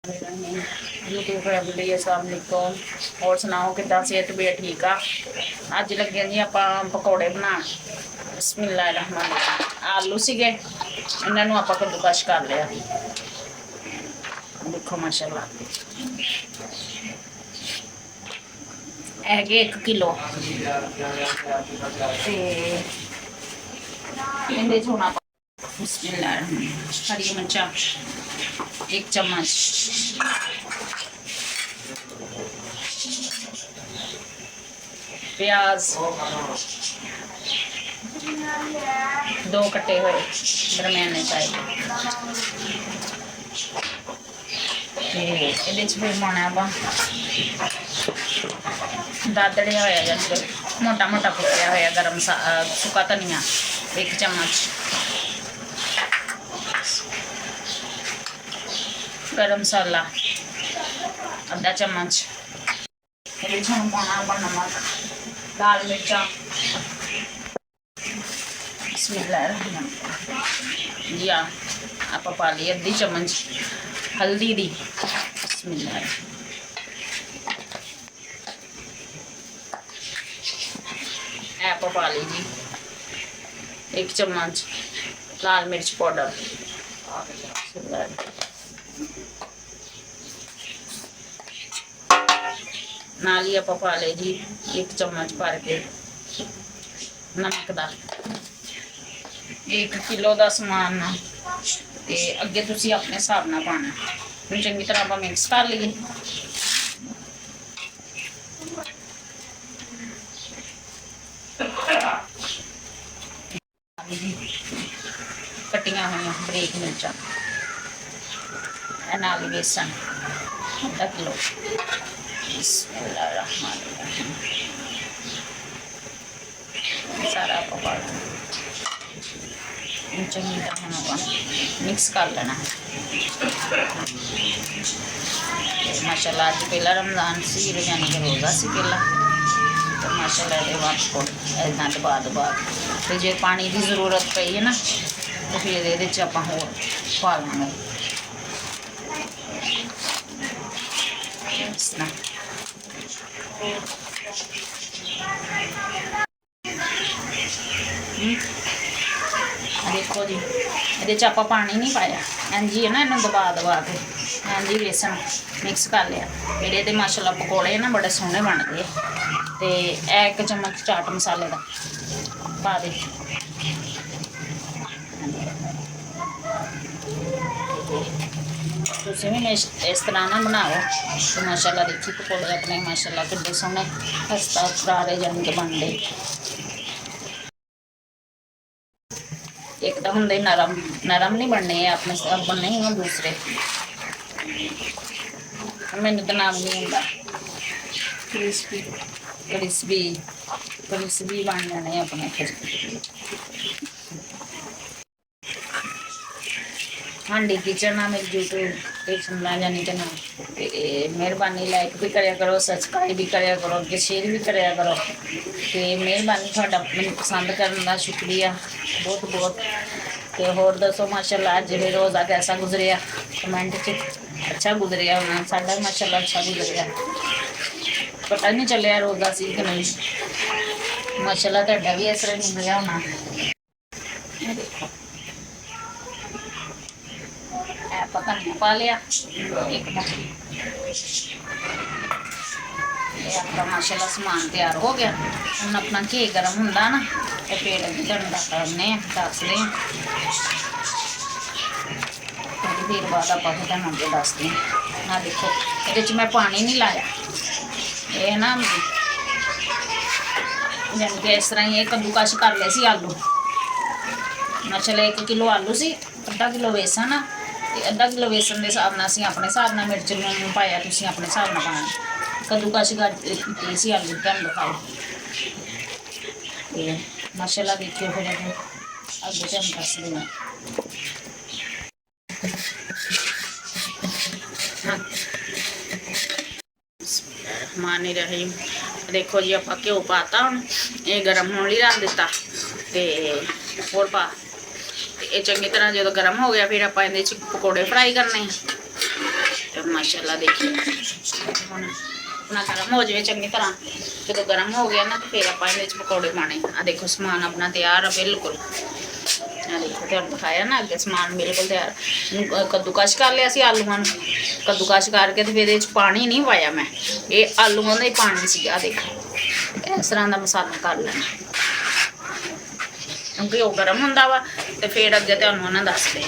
YouTube family अस्सलामुअलैकुम। और सुनाओ कि सेहत भी ठीक आ। अज लगे जी आप पकौड़े बना। बिस्मिल्लाहिर्रहमानिर्रहीम। आलू सीगे इन्हों आप कद्दूकश कर लिया। देखो माशाल्लाह है 1 किलो हरी मिर्चा 1 चम्मच, प्याज 2 कटे हुए दरमियाने चाहिए। फिर पाना आप दादड़िया होया जाने मोटा मोटा कुटिया होया गरम सुका धनिया 1 चम्मच, गरम मसाला आधा चम्मच, पाना आप नमक, लाल मिर्चा जी आप पा ली आधी चम्मच हल्दी दी आप पा ली जी 1 चम्मच लाल मिर्च पाउडर, नाल ही आप पा ले जी 1 चम्मच भर के नमक का। 1 किलो का समान ते अगे तुसी अपने हिसाब नाल पाना। चंगी तरह आप मिक्स कर लीए। कटिया हुई बरीक मिर्चा नाल बेसन आधा किलो। सारा पका चंगी तरह मिक्स कर लेना है। माशाल्लाह अज पहला रमजान से यानी कि रोज़ा से पहला तो माशाल्लाह ये वापस इदा दबा दबा तो जो पानी की जरूरत पई है ना तो फिर ये आप होर पा लेंगे। देखो जी ये आप पानी नहीं पाया इंज ही है ना, इन्हों दबा दबा के इंज ही बेसन मिक्स कर लिया। फिर ये माशाल्लाह पकौड़े ना बड़े सोहने बनते। तो 1 चम्मच चाट मसाले का पा दे। तुसीं भी इस तरह ना बनाओ तो माशाल्लाह देखी पकौड़े अपने माशाल्लाह कितने सोहने खस्ता करारे जाने के बनते। एक तो होंगे नरम नरम नहीं बनने अपने बनने ही दूसरे मैंने तो नाम नहीं आता क्रिस्पी क्रिस्पी क्रिस्पी बन जाने अपने। हांडी किचन आ मेरी यूट्यूब पे सुनना जानी कि ना मेहरबानी लाइक भी कराया करो, सब्सक्राइब भी कराया करो, अगे शेयर भी कराया करो। तो मेहरबानी थोड़ा मैंने पसंद करने का शुक्रिया बहुत बहुत। तो होर दसो माशाल्लाह अज भी रोज़ा कैसा गुजरिया कमेंट च अच्छा गुजरिया होना। साडा माशाल्लाह अच्छा गुजरिया पता नहीं चलिया रोज़ा सी कि नहीं। माशाल्लाह तुहाडा भी इस तरह गुजरिया होना। देखो धनिया पा लिया 1 मुट्ठी। आपका माशाल्लाह समान तैयार हो गया। हम अपना घी गर्म होंदा ना तो फिर करने दसते थोड़ी देर बाद आप अगे दसते ना। देखो ये मैं पानी नहीं लाया ये ना जान कि इस तरह ही कद्दूकश कर ले सी आलू। माशाल्लाह 1 किलो आलू सी आधा किलो बेसन आधा किलो बेसन के हिसाब से असीं अपने हिसाब नाल मिर्च लूण पाया तुसीं अपने हिसाब नाल पाना। कद्दूकश कीते सी आलू तुहानूं दिखाओ ते माशाल्लाह देखियो फिर अगे तुहानूं दस देना। मानी रही देखो जी आप घ्यो पाता हम ये गर्म होने रख दिता तो होर पा ये चंगी तरह जो गर्म हो गया फिर आप पकौड़े फ्राई करने तो आइटम माशाल्लाह देखिए हुण अपना गर्म हो जाए चंगी तरह। जो गर्म हो गया ना तो फिर आप पकौड़े पाने। आ देखो समान अपना तैयार है बिल्कुल। आ देखो तुहानूं दिखाया ना अगे समान बिल्कुल तैयार। कद्दूकश कर लिया सी आलूआं नूं, कद्दूकश करके तो फिर पानी नहीं पाया मैं, ये आलूआं दा ही पानी सी। आ देखो इस तरह का मसाला कर लेना क्योंकि वो गर्म होंदा वा ते फिर अगे तुहानूं उन्हां दसदे।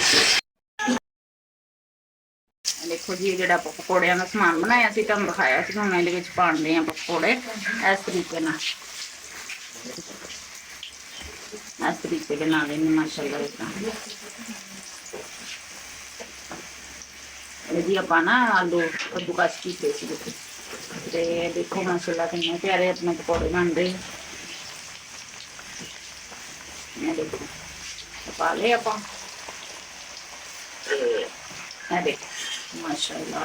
देखो जी जो पकौड़िया का समान बनाया सी तुहानूं दिखाया सी, हुण इहदे विच पाउंदे आ पकौड़े इस तरीके नाल। इस तरीके के नाल इन्हें माशाल्लाह जी आपां ना आलू कद्दूकश कीते सी ते देखो माशाल्लाह कितने प्यारे अपने पकौड़े बन रहे। देखो पा ले आपां देखो माशाल्लाह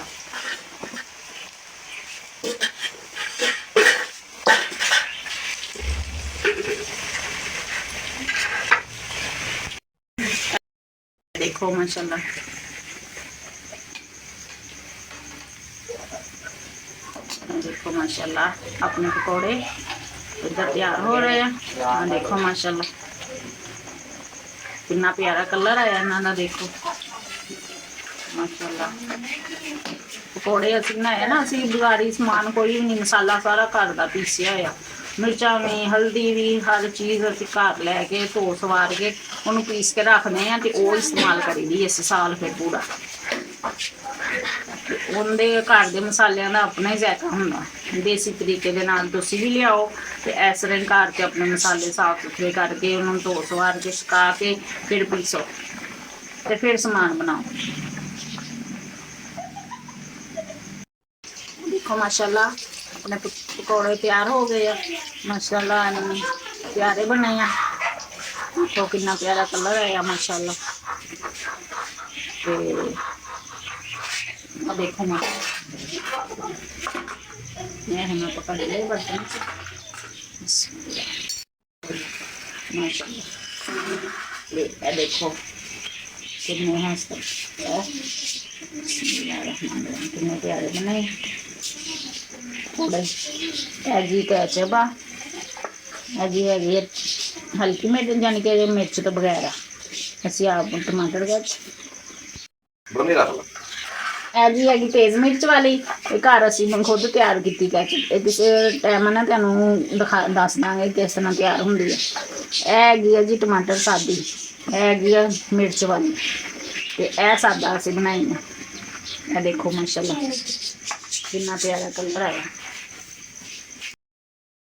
देखो माशाल्लाह देखो माशाल्लाह अपने पकौड़े इधर तैयार हो रहे हैं। देखो माशाल्लाह कितना प्यारा कलर आया इन्हां दा देखो माशाल्लाह। पकौड़े असीं बनाए ना, असीं बाजारी समान कोई भी नहीं, मसाला सारा घर दा पीसिया होया, मिर्चां भी हल्दी भी हर चीज़ असीं घर लैके धो सवार के उन्होंने पीस के रखते हैं तो वो इस्तेमाल करी दी इस साल फिर पूरा। उनके घर के मसालियां का अपना ही जायका होंदा, देसी तरीके दे नाल तुसीं भी लियाओ तो इस तरह घर के अपने मसाले साफ सुथरे करके उन्होंने धो सवार के सुका के फिर पीसो तो फिर समान बनाओ। देखो माशाल्लाह अपने पकौड़े तैयार हो गए हैं माशाल्लाह, प्यारे बने हैं। देखो कितना प्यारा कलर आया माशाल्लाह। तो देखो मैं हमें पकड़ ले बर्तन माशाल्लाह। देखो कितने हैं कितने प्यारे बने थोड़े। जी कैचअप आ जी है हल्की मिर्च यानी कि मिर्च तो बगैर आ, असी आप टमाटर जी हैगी तेज़ मिर्च वाली घर असीं खुद तैयार की कैचअप। ये किसी टाइम ना तुहानूं दस देंगे किस तरह तैयार होंदी है। हैगी है जी टमाटर सादी, हैगी है मिर्च वाली ते ए सादा असीं बनाई है। देखो माशाल्लाह कितना प्यारा कलर आया।